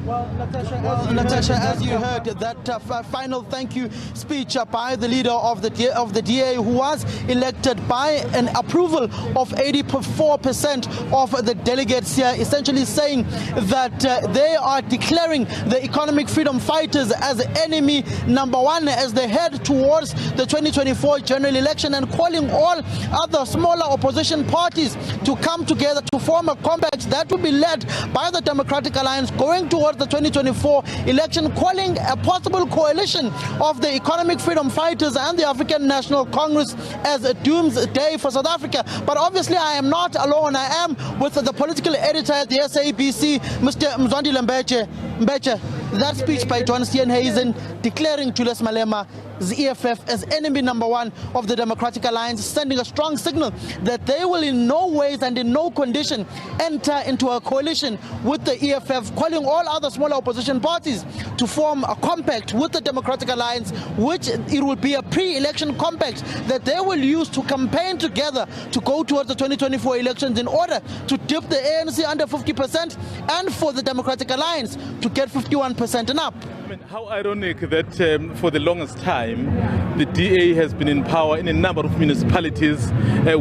Well, Natasha, as you heard, that final thank you speech by the leader of the DA, who was elected by an approval of 84% of the delegates here, essentially saying that they are declaring the economic freedom fighters as enemy number one as they head towards the 2024 general election, and calling all other smaller opposition parties to come together to form a compact that will be led by the Democratic Alliance going towards the 2024 election, calling a possible coalition of the economic freedom fighters and the African National Congress as a doomsday for South Africa. But obviously I am not alone. I am with the political editor at the SABC, Mr. Mzwandile Mbeche. That speech by John Steenhuisen declaring Julius Malema's EFF as enemy number one of the Democratic Alliance, sending a strong signal that they will in no ways and in no condition enter into a coalition with the EFF, calling all other smaller opposition parties to form a compact with the Democratic Alliance, which it will be a pre-election compact that they will use to campaign together to go towards the 2024 elections in order to dip the ANC under 50% and for the Democratic Alliance to get 51% and up. I mean, how ironic that for the longest time the DA has been in power in a number of municipalities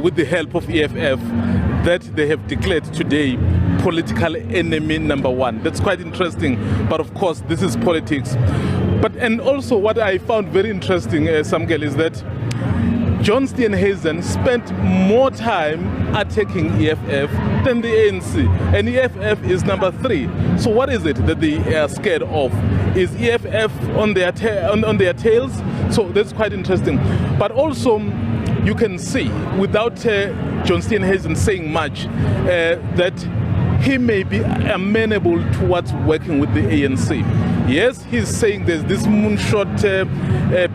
with the help of EFF, that they have declared today political enemy number one. That's quite interesting, but of course this is politics. And also what I found very interesting, Samkel, is that John Steenhuisen spent more time attacking EFF than the ANC, and EFF is number 3. So what is it that they are scared of? Is EFF on their tails? So that's quite interesting. But also, you can see, without John Steenhuisen saying much, that he may be amenable towards working with the ANC. Yes, he's saying there's this moonshot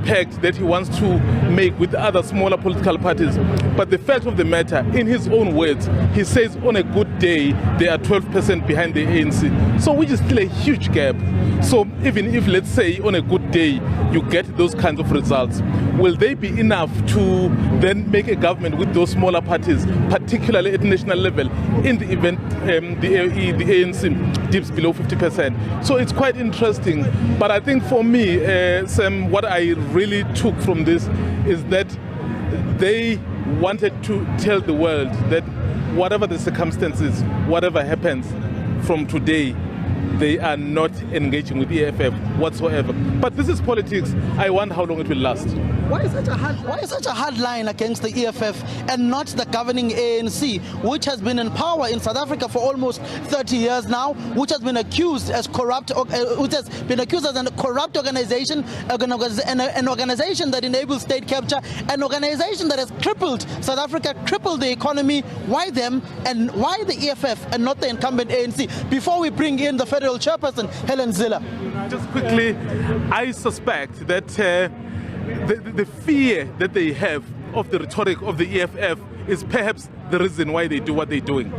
pact that he wants to make with other smaller political parties. But the fact of the matter, in his own words, he says on a good day, they are 12% behind the ANC. So which is still a huge gap. So even if, let's say, on a good day, you get those kinds of results, will they be enough to then make a government with those smaller parties, particularly at national level, in the event the ANC dips below 50%? So it's quite interesting. But I think for me, Sam, what I really took from this is that they wanted to tell the world that whatever the circumstances, whatever happens from today, they are not engaging with EFF whatsoever. But this is politics. I wonder how long it will last. Why is such a hard line against the EFF and not the governing ANC, which has been in power in South Africa for almost 30 years now, which has been accused as corrupt, which has been accused as a corrupt organization, an organization that enables state capture, an organization that has crippled South Africa, crippled the economy? Why them, and why the EFF and not the incumbent ANC? Before we bring in the federal chairperson, Helen Ziller. Just quickly, I suspect that the fear that they have of the rhetoric of the EFF is perhaps the reason why they do what they're doing.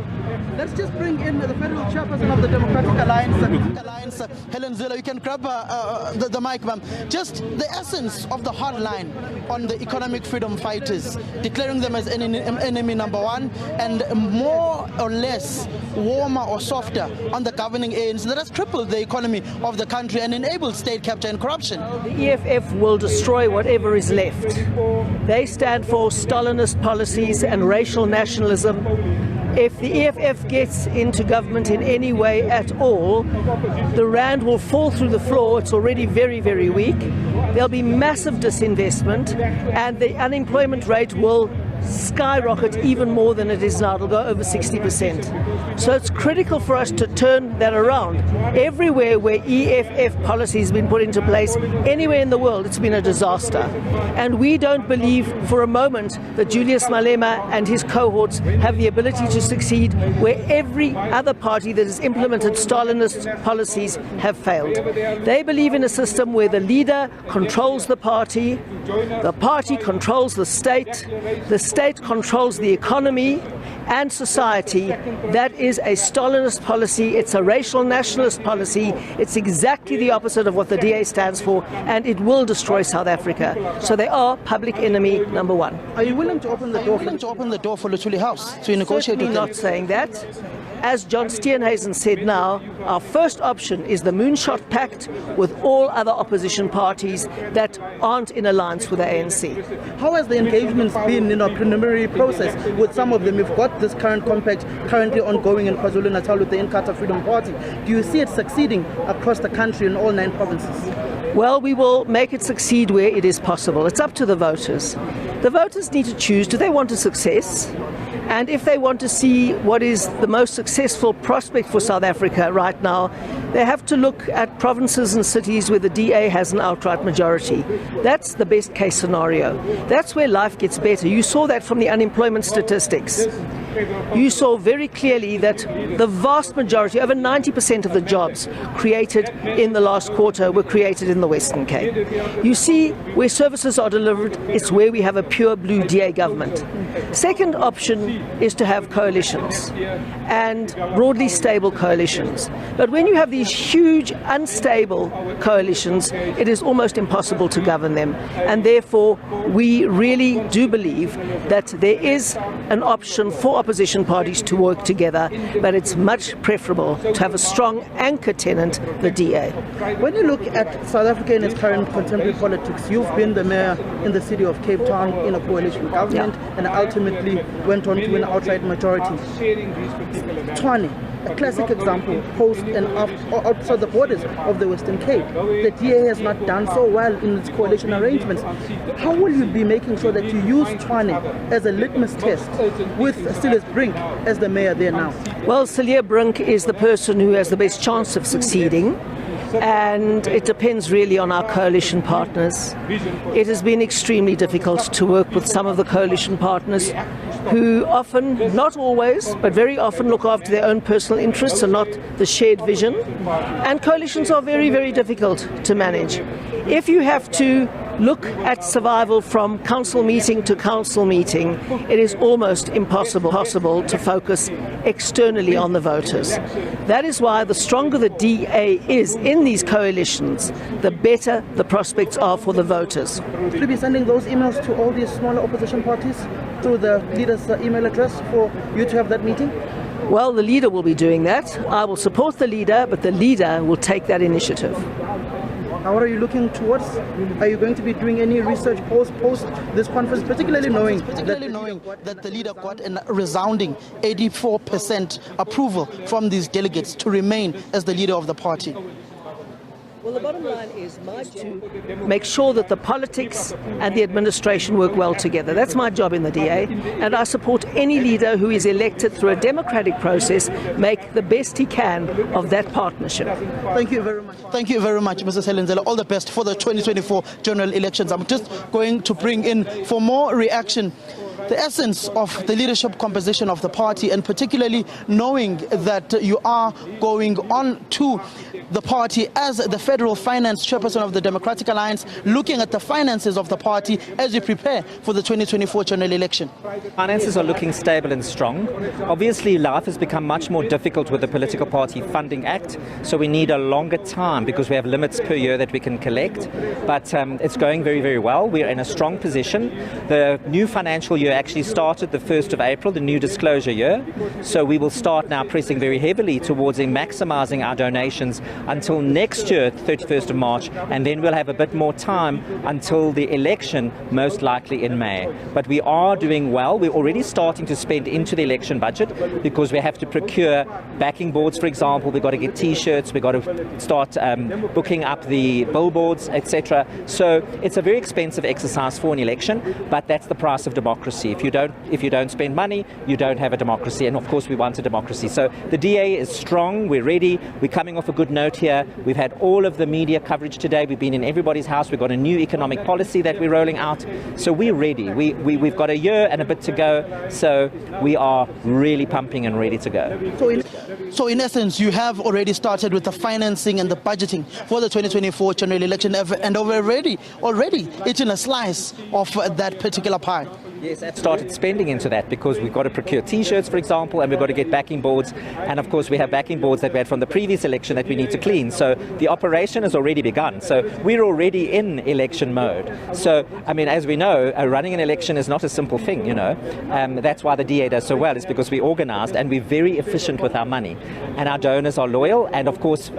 Let's just bring in the federal chairperson of the Democratic Alliance, Helen Ziller. You can grab the mic, ma'am. Just the essence of the hard line on the economic freedom fighters, declaring them as enemy number one, and more or less warmer or softer on the governing ANC that has crippled the economy of the country and enabled state capture and corruption. The EFF will destroy whatever is left. They stand for Stalinist policies and racial nationalism. If the EFF gets into government in any way at all, the rand will fall through the floor. It's already very, very weak. There'll be massive disinvestment, and the unemployment rate will skyrocket even more than it is now. It'll go over 60%. So it's critical for us to turn that around. Everywhere where EFF policy has been put into place, anywhere in the world, it's been a disaster. And we don't believe for a moment that Julius Malema and his cohorts have the ability to succeed where every other party that has implemented Stalinist policies have failed. They believe in a system where the leader controls the party controls the state controls the economy, and society, that is a Stalinist policy. It's a racial nationalist policy. It's exactly the opposite of what the DA stands for, and it will destroy South Africa. So they are public enemy number one. Are you willing to open the door for Luthuli House to negotiate with Certainly them? not saying that. As John Steenhuisen said now, our first option is the Moonshot Pact with all other opposition parties that aren't in alliance with the ANC. How has the engagements been in a preliminary process with some of them? We've got this current compact currently ongoing in KwaZulu-Natal with the Inkatha Freedom Party. Do you see it succeeding across the country in all 9 provinces? Well, we will make it succeed where it is possible. It's up to the voters. The voters need to choose, do they want a success? And if they want to see what is the most successful prospect for South Africa right now, they have to look at provinces and cities where the DA has an outright majority. That's the best case scenario. That's where life gets better. You saw that from the unemployment statistics. You saw very clearly that the vast majority, over 90% of the jobs created in the last quarter were created in the Western Cape. You see where services are delivered, it's where we have a pure blue DA government. Second option is to have coalitions and broadly stable coalitions. But when you have these huge unstable coalitions, it is almost impossible to govern them. And therefore, we really do believe that there is an option for opposition parties to work together, but it's much preferable to have a strong anchor tenant, the DA. When you look at South Africa in its current contemporary politics, you've been the mayor in the city of Cape Town in a coalition government and ultimately went on to win an outright majority. Tshwane, a classic example, post and outside the borders of the Western Cape. The DA has not done so well in its coalition arrangements. How will you be making sure that you use Tshwane as a litmus test with Silas Brink as the mayor there now? Well, Celia Brink is the person who has the best chance of succeeding, and it depends really on our coalition partners. It has been extremely difficult to work with some of the coalition partners who often, not always, but very often look after their own personal interests and not the shared vision. And coalitions are very, very difficult to manage. If you have to look at survival from council meeting to council meeting, it is almost impossible to focus externally on the voters. That is why the stronger the DA is in these coalitions, the better the prospects are for the voters. Will you be sending those emails to all these smaller opposition parties through the leader's email address for you to have that meeting? Well, the leader will be doing that. I will support the leader, but the leader will take that initiative. Now, what are you looking towards? Are you going to be doing any research post this conference, particularly knowing that the leader got a resounding 84% approval from these delegates to remain as the leader of the party? Well, the bottom line is to make sure that the politics and the administration work well together. That's my job in the DA, and I support any leader who is elected through a democratic process make the best he can of that partnership. Thank you very much. Thank you very much, Mrs. Helenzela. All the best for the 2024 general elections. I'm just going to bring in for more reaction the essence of the leadership composition of the party, and particularly knowing that you are going on to the party as the federal finance chairperson of the Democratic Alliance, looking at the finances of the party as you prepare for the 2024 general election. Finances are looking stable and strong. Obviously, life has become much more difficult with the Political Party Funding Act, so we need a longer time because we have limits per year that we can collect. But it's going very, very well. We're in a strong position. The new financial year actually started the 1st of April, the new disclosure year. So we will start now pressing very heavily towards maximizing our donations until next year, 31st of March, and then we'll have a bit more time until the election, most likely in May. But we are doing well. We're already starting to spend into the election budget because we have to procure backing boards, for example. We've got to get T-shirts, we've got to start booking up the billboards, etc. So it's a very expensive exercise for an election, but that's the price of democracy. If you don't spend money, you don't have a democracy, and of course we want a democracy. So the DA is strong, we're ready, we're coming off a good note here. We've had all of the media coverage today, we've been in everybody's house, we've got a new economic policy that we're rolling out, so we're ready. We've got a year and a bit to go, so we are really pumping and ready to go. So in essence, you have already started with the financing and the budgeting for the 2024 general election, and already eaten a slice of that particular pie. Yes, I've started spending into that because we've got to procure T-shirts, for example, and we've got to get backing boards. And of course, we have backing boards that we had from the previous election that we need to clean. So the operation has already begun. So we're already in election mode. So, I mean, as we know, running an election is not a simple thing, you know. That's why the DA does so well, is because we're organised and we're very efficient with our money. And our donors are loyal. And of course,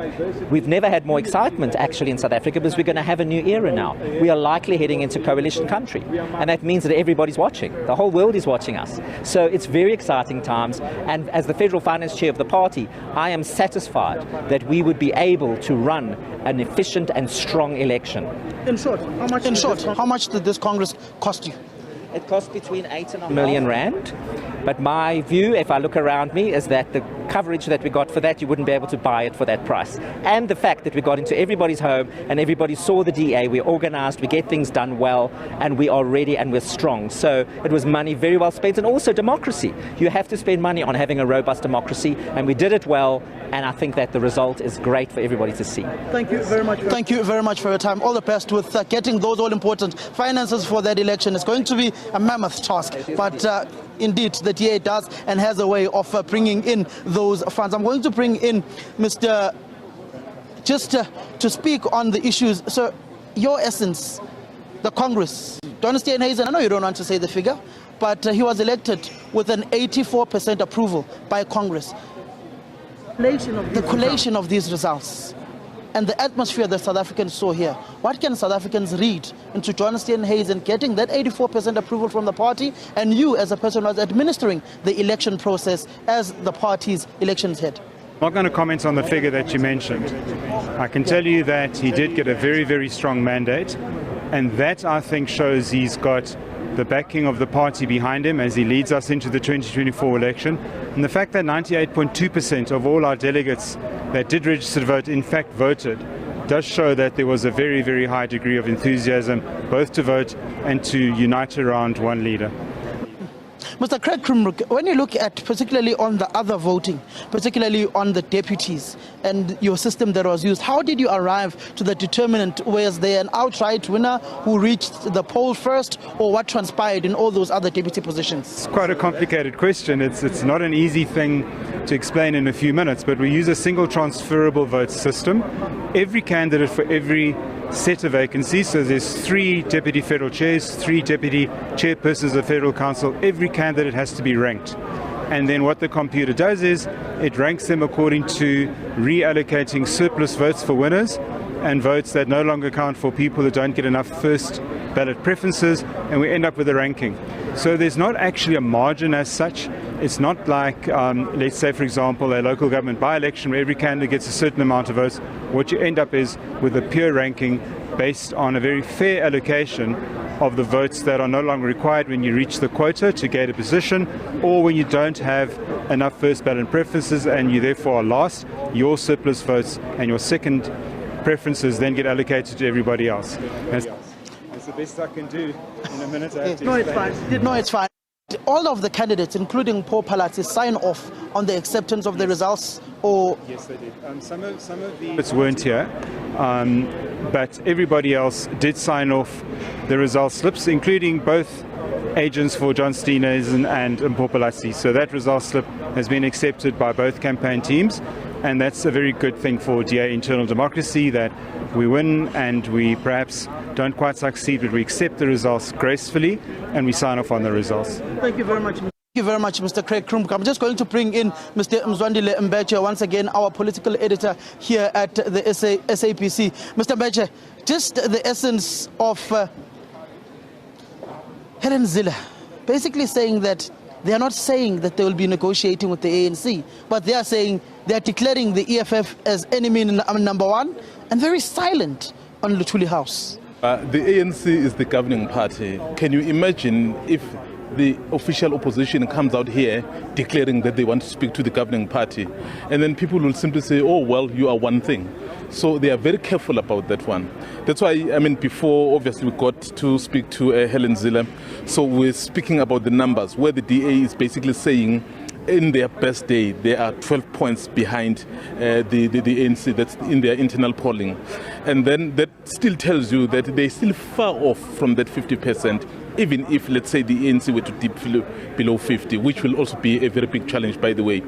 we've never had more excitement actually in South Africa because we're going to have a new era now. We are likely heading into coalition country. And that means that everybody's watching. The whole world is watching us. So it's very exciting times. And as the Federal Finance Chair of the party, I am satisfied that we would be able to run an efficient and strong election. In short, how much did this Congress cost you? It cost between 8 and 9 million rand. But my view, if I look around me, is that the coverage that we got for that, you wouldn't be able to buy it for that price. And the fact that we got into everybody's home and everybody saw the DA, we're organised, we get things done well, and we are ready and we're strong. So it was money very well spent, and also democracy. You have to spend money on having a robust democracy, and we did it well, and I think that the result is great for everybody to see. Thank you very much. Thank you very much for your time. All the best with getting those all-important finances for that election. It's going to be a mammoth task, but indeed the DA does and has a way of bringing in those funds. I'm going to bring in Mr. just to speak on the issues. So your essence, the Congress, Donald Hazen, I know you don't want to say the figure, but he was elected with an 84% approval by Congress. The collation of these results and the atmosphere that South Africans saw here. What can South Africans read into Jonathan Hazen getting that 84% approval from the party, and you as a person who was administering the election process as the party's elections head? I'm not going to comment on the figure that you mentioned. I can tell you that he did get a very, very strong mandate, and that I think shows he's got the backing of the party behind him as he leads us into the 2024 election. And the fact that 98.2% of all our delegates that did register to vote in fact voted does show that there was a very, very high degree of enthusiasm both to vote and to unite around one leader. Mr. Craig Crimrook, when you look at particularly on the other voting, particularly on the deputies and your system that was used, how did you arrive to the determinant? Was there an outright winner who reached the poll first, or what transpired in all those other deputy positions? It's quite a complicated question. It's not an easy thing to explain in a few minutes, but we use a single transferable vote system. Every candidate for every set of vacancies, so there's 3 deputy federal chairs, 3 deputy chairpersons of federal council. Every candidate has to be ranked, and then what the computer does is it ranks them according to reallocating surplus votes for winners and votes that no longer count for people that don't get enough first ballot preferences, and we end up with a ranking. So there's not actually a margin as such. It's not like, let's say, for example, a local government by-election where every candidate gets a certain amount of votes. What you end up is with a pure ranking based on a very fair allocation of the votes that are no longer required when you reach the quota to gain a position, or when you don't have enough first ballot preferences and you therefore are last. Your surplus votes and your second preferences then get allocated to everybody else. That's the best I can do in a minute. No, it's fine. No, it's fine. All of the candidates, including Paul Palazzi, sign off on the acceptance of the results, or? Yes, they did. Some of the weren't here, but everybody else did sign off the result slips, including both agents for John Steenhuisen and Paul Palazzi. So that result slip has been accepted by both campaign teams, and that's a very good thing for DA internal democracy, that we win and we perhaps don't quite succeed, but we accept the results gracefully and we sign off on the results. Thank you very much. Thank you very much, Mr. Craig Crimrook. I'm just going to bring in Mr. Mzwandile Mbeche, once again, our political editor here at the SABC. Mr. Mbeche, just the essence of Helen Zille basically saying that they are not saying that they will be negotiating with the ANC, but they are saying they are declaring the EFF as enemy number 1 and very silent on Luthuli House. The ANC is the governing party. Can you imagine if the official opposition comes out here declaring that they want to speak to the governing party, and then people will simply say, oh, well, you are one thing. So they are very careful about that one. That's why, I mean, before, obviously, we got to speak to Helen Zille. So we're speaking about the numbers, where the DA is basically saying in their best day, they are 12 points behind the ANC. That's in their internal polling. And then that still tells you that they're still far off from that 50%. even if, let's say, the ANC were to dip below 50, which will also be a very big challenge, by the way.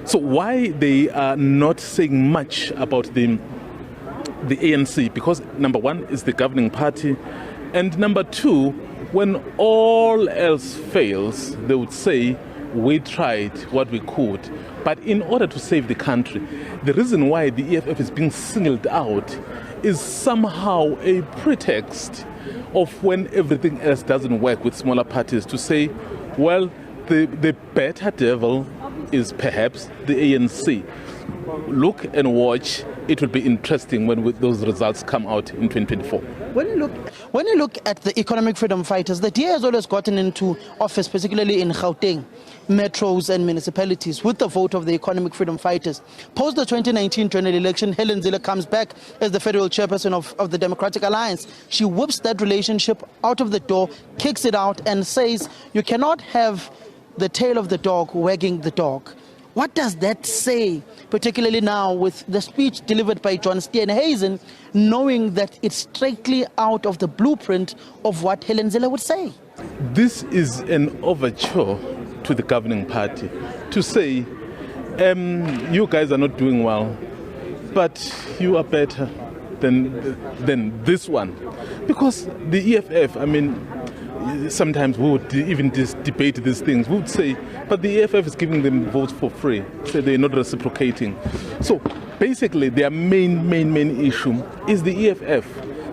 So why they are not saying much about the ANC? Because number one is the governing party, and number two, when all else fails, they would say, we tried what we could. But in order to save the country, the reason why the EFF is being singled out is somehow a pretext of when everything else doesn't work with smaller parties to say, well, the better devil is perhaps the ANC. Look and watch. It will be interesting when those results come out in 2024. When you look at the economic freedom fighters, the DA has always gotten into office, particularly in Gauteng, metros and municipalities, with the vote of the economic freedom fighters. Post the 2019 general election, Helen Zille comes back as the federal chairperson of the Democratic Alliance. She whips that relationship out of the door, kicks it out, and says, you cannot have the tail of the dog wagging the dog. What does that say, particularly now with the speech delivered by John Steenhuisen, knowing that it's strictly out of the blueprint of what Helen Zille would say? This is an overture to the governing party to say, you guys are not doing well, but you are better than this one. Because the EFF, I mean, sometimes we would even debate these things. We would say, but the EFF is giving them votes for free, so they're not reciprocating. So basically, their main issue is the EFF.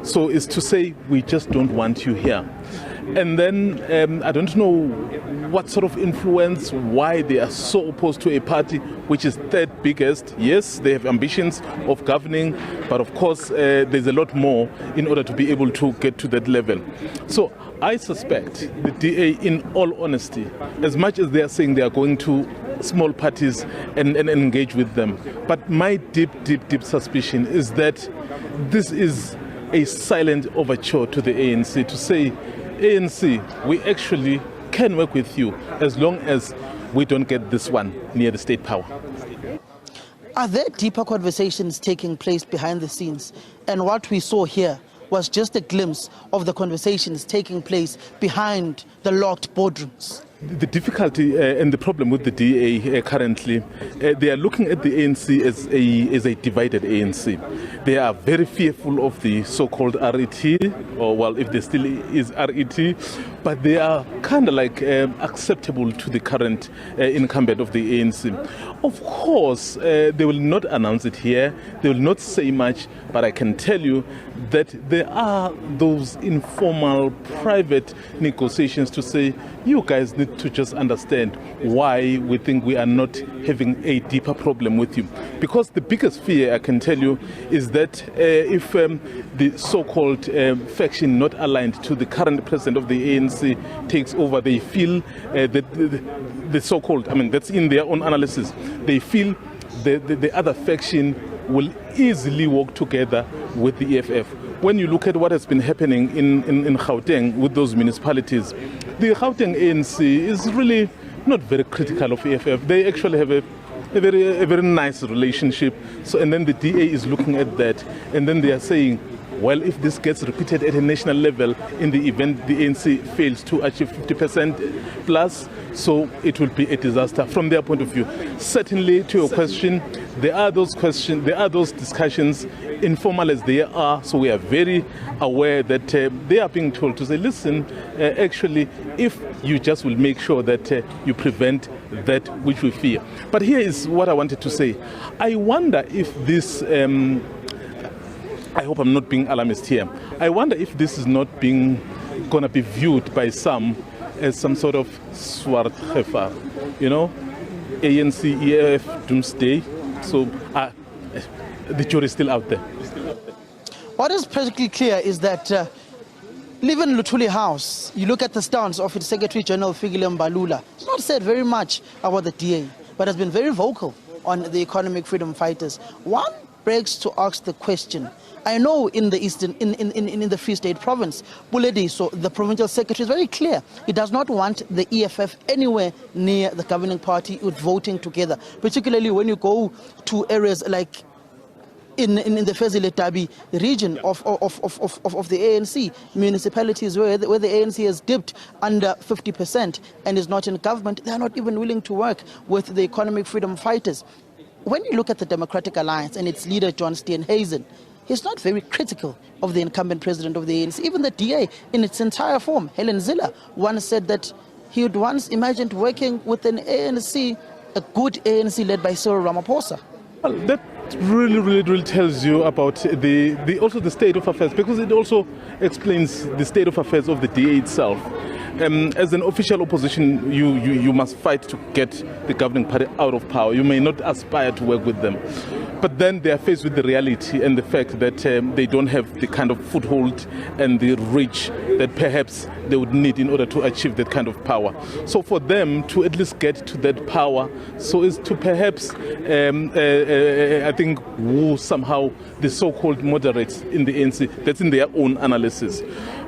So it's to say, we just don't want you here. And then I don't know what sort of influence, why they are so opposed to a party which is third biggest. Yes, they have ambitions of governing, but of course there's a lot more in order to be able to get to that level. So I suspect the DA, in all honesty, as much as they are saying they are going to small parties and engage with them, but my deep suspicion is that this is a silent overture to the ANC to say, ANC, we actually can work with you as long as we don't get this one near the state power. Are there deeper conversations taking place behind the scenes? And what we saw here was just a glimpse of the conversations taking place behind the locked boardrooms. The difficulty and the problem with the DA currently, they are looking at the ANC as a divided ANC. They are very fearful of the so-called RET, or well, if there still is RET, but they are kind of like acceptable to the current incumbent of the ANC. Of course, they will not announce it here, they will not say much, but I can tell you that there are those informal, private negotiations to say, you guys need to just understand why we think we are not having a deeper problem with you. Because the biggest fear, I can tell you, is that if the so-called faction not aligned to the current president of the ANC takes over, they feel that the so-called, I mean, that's in their own analysis, they feel the other faction will easily work together with the EFF. When you look at what has been happening in Gauteng with those municipalities, the Gauteng ANC is really not very critical of EFF. They actually have a very nice relationship. So, and then the DA is looking at that, and then they are saying, well, if this gets repeated at a national level, in the event the ANC fails to achieve 50% plus, so it will be a disaster from their point of view. Certainly, to your question, there are those discussions, informal as they are, so we are very aware that they are being told to say, listen, actually, if you just will make sure that you prevent that which we fear. But here is what I wanted to say. I wonder if this... I hope I'm not being alarmist here. I wonder if this is not going to be viewed by some as some sort of swart gevaar, you know, ANC, EFF, doomsday. So the jury is still out there. What is perfectly clear is that even Luthuli House, you look at the stance of its Secretary General Fikile Mbalula, it's not said very much about the DA, but has been very vocal on the economic freedom fighters. One begs to ask the question. I know in the eastern, in the Free State province, Bulediso, the provincial secretary, is very clear. He does not want the EFF anywhere near the governing party with voting together, particularly when you go to areas like in the Fezile-Tabi region of the ANC, municipalities where the ANC has dipped under 50% and is not in government, they are not even willing to work with the economic freedom fighters. When you look at the Democratic Alliance and its leader, John Steenhuisen, he's not very critical of the incumbent president of the ANC. Even the DA in its entire form, Helen Zille, once said that he would once imagined working with an ANC, a good ANC led by Cyril Ramaphosa. Well, that really tells you about also the state of affairs, because it also explains the state of affairs of the DA itself. As an official opposition, you must fight to get the governing party out of power. You may not aspire to work with them. But then they are faced with the reality and the fact that they don't have the kind of foothold and the reach that perhaps they would need in order to achieve that kind of power. So for them to at least get to that power, so is to perhaps, I think, woo somehow the so-called moderates in the ANC. That's in their own analysis.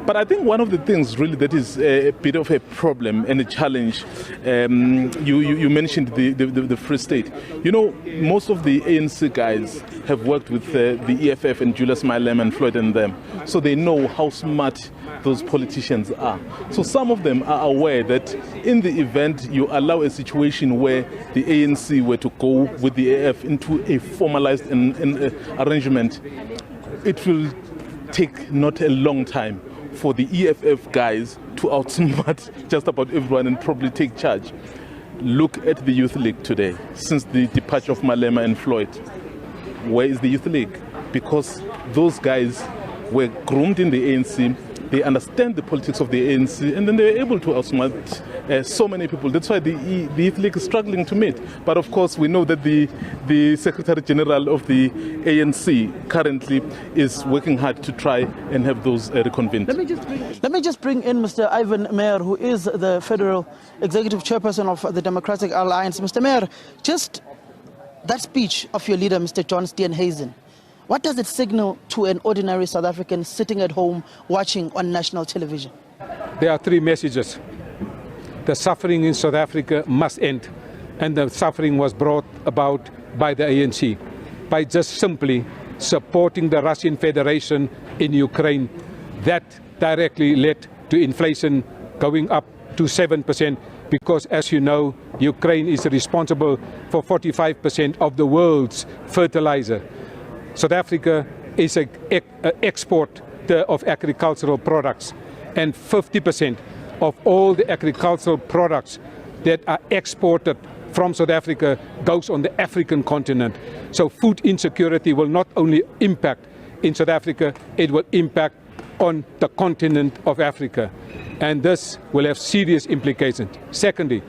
But I think one of the things really that is a bit of a problem and a challenge, you mentioned the Free State. You know, most of the ANC guys have worked with the EFF and Julius Malema and Floyd and them, so they know how smart those politicians are. So some of them are aware that in the event you allow a situation where the ANC were to go with the AF into a formalized arrangement, it will take not a long time for the EFF guys to outsmart just about everyone and probably take charge. Look at the Youth League today. Since the departure of Malema and Floyd, where is the Youth League? Because those guys were groomed in the ANC, they understand the politics of the ANC, and then they were able to outsmart so many people. That's why the Youth League is struggling to meet. But of course, we know that the Secretary General of the ANC currently is working hard to try and have those reconvened. Let me just bring in Mr. Ivan Meyer, who is the Federal Executive Chairperson of the Democratic Alliance. Mr. Meyer, just that speech of your leader, Mr. John Steenhuisen, what does it signal to an ordinary South African sitting at home watching on national television? There are three messages. The suffering in South Africa must end, and the suffering was brought about by the ANC. By just simply supporting the Russian Federation in Ukraine, that directly led to inflation going up to 7%, because as you know, Ukraine is responsible for 45% of the world's fertilizer. South Africa is an exporter of agricultural products, and 50% of all the agricultural products that are exported from South Africa goes on the African continent. So food insecurity will not only impact in South Africa, it will impact on the continent of Africa. And this will have serious implications. Secondly,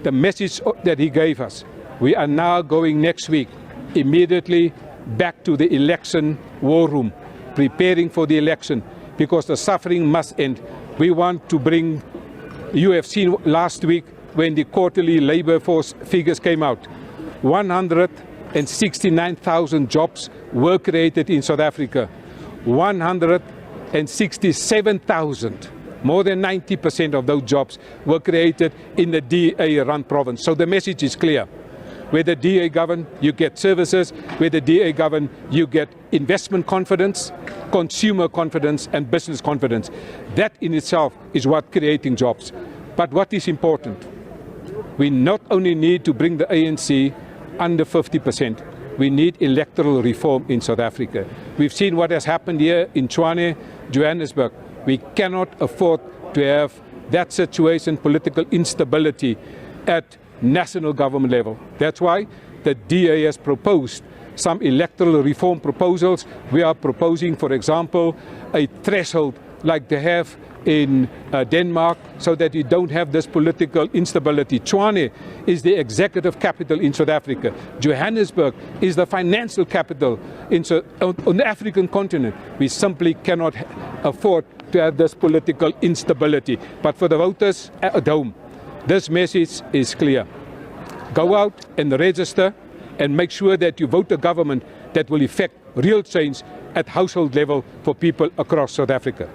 the message that he gave us, we are now going next week immediately back to the election war room, preparing for the election, because the suffering must end. We want to bring, you have seen last week when the quarterly labor force figures came out, 169,000 jobs were created in South Africa, 167,000, more than 90% of those jobs were created in the DA-run province. So the message is clear. Where the DA govern, you get services. Where the DA govern, you get investment confidence, consumer confidence, and business confidence. That in itself is what creating jobs. But what is important, we not only need to bring the ANC under 50%, we need electoral reform in South Africa. We've seen what has happened here in Tshwane, Johannesburg. We cannot afford to have that situation, political instability at national government level. That's why the DA has proposed some electoral reform proposals. We are proposing, for example, a threshold like they have in Denmark, so that you don't have this political instability. Tshwane is the executive capital in South Africa. Johannesburg is the financial capital on the African continent. We simply cannot afford to have this political instability. But for the voters at home, this message is clear. Go out and register and make sure that you vote a government that will effect real change at household level for people across South Africa.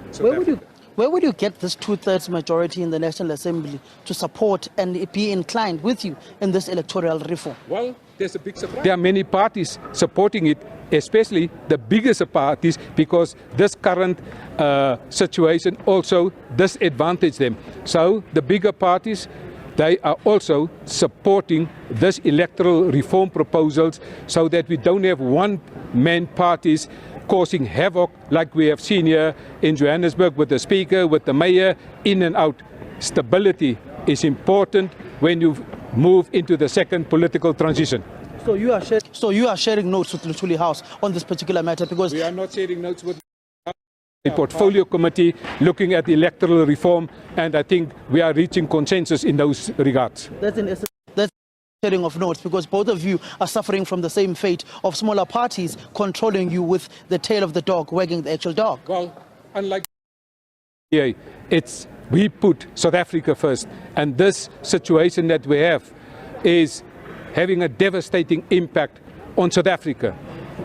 Where would you get this two-thirds majority in the National Assembly to support and be inclined with you in this electoral reform? Well, There's a big support. There are many parties supporting it, especially the biggest parties, because this current situation also disadvantages them. So the bigger parties, they are also supporting this electoral reform proposals so that we don't have one-man parties causing havoc like we have seen here in Johannesburg with the speaker, with the mayor, in and out. Stability is important when you move into the second political transition. So you are sharing notes with Luthuli House on this particular matter, because we are not sharing notes with the portfolio committee looking at electoral reform, and I think we are reaching consensus in those regards. That's sharing of notes, because both of you are suffering from the same fate of smaller parties controlling you with the tail of the dog wagging the actual dog. Well, unlike we put South Africa first, and this situation that we have is having a devastating impact on South Africa.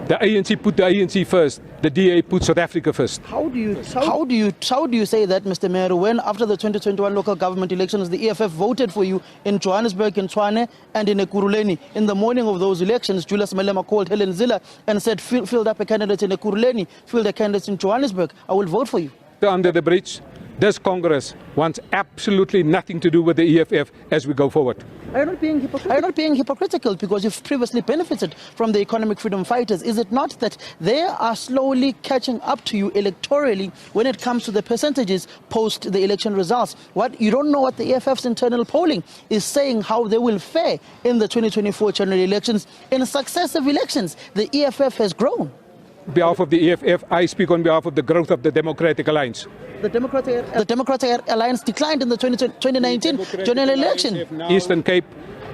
The ANC put the ANC first, the DA put South Africa first. How do you say that, Mr. Mayor, when after the 2021 local government elections, the EFF voted for you in Johannesburg, in Tshwane, and in Ekurhuleni? In the morning of those elections, Julius Malema called Helen Zille and said, filled up a candidate in Ekurhuleni, filled a candidate in Johannesburg. I will vote for you. Under the bridge, this Congress wants absolutely nothing to do with the EFF as we go forward. Are you not being hypocritical because you've previously benefited from the economic freedom fighters? Is it not that they are slowly catching up to you electorally when it comes to the percentages post the election results? You don't know what the EFF's internal polling is saying, how they will fare in the 2024 general elections. In successive elections, the EFF has grown. On behalf of the EFF, I speak on behalf of the growth of the Democratic Alliance. The Democratic Alliance declined in the 2019 general election. Eastern Cape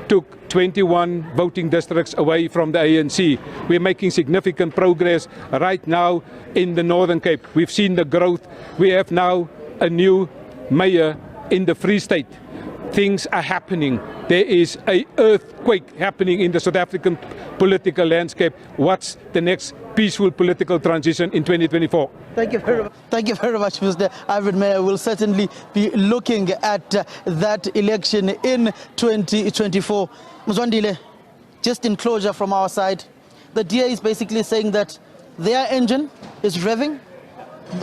took 21 voting districts away from the ANC. We're making significant progress right now in the Northern Cape. We've seen the growth. We have now a new mayor in the Free State. Things are happening. There is an earthquake happening in the South African political landscape. What's the next peaceful political transition in 2024? Thank you very much, Mr. Ivan Mayor. We'll certainly be looking at that election in 2024. Mzwandile, just in closure from our side, the DA is basically saying that their engine is revving,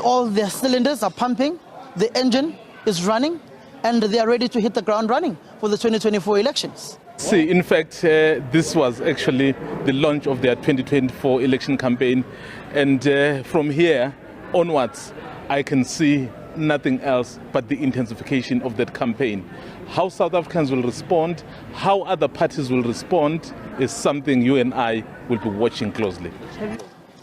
all their cylinders are pumping, the engine is running, and they are ready to hit the ground running for the 2024 elections. See, in fact, this was actually the launch of their 2024 election campaign. And from here onwards, I can see nothing else but the intensification of that campaign. How South Africans will respond, how other parties will respond, is something you and I will be watching closely.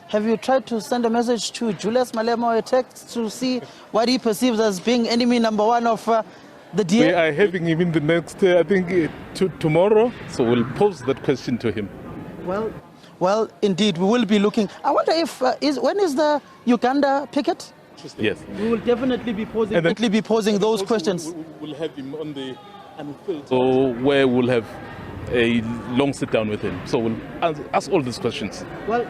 Have you tried to send a message to Julius Malema or a text to see what he perceives as being enemy number one of the DA? We are having him in the next, I think, tomorrow, so we'll pose that question to him. Well, indeed, we will be looking. I wonder if, when is the Uganda picket? Yes. We will definitely be posing those questions. We'll have him on the unfiltered, so where we'll have a long sit down with him. So we'll ask all these questions. Well,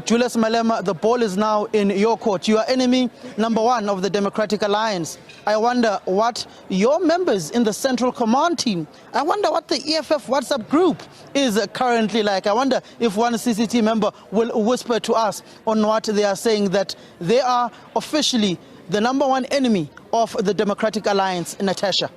Julius Malema, the ball is now in your court. You are enemy number one of the Democratic Alliance. I wonder what your members in the Central Command team, I wonder what the EFF WhatsApp group is currently like. I wonder if one CCT member will whisper to us on what they are saying, that they are officially the number one enemy of the Democratic Alliance, Natasha.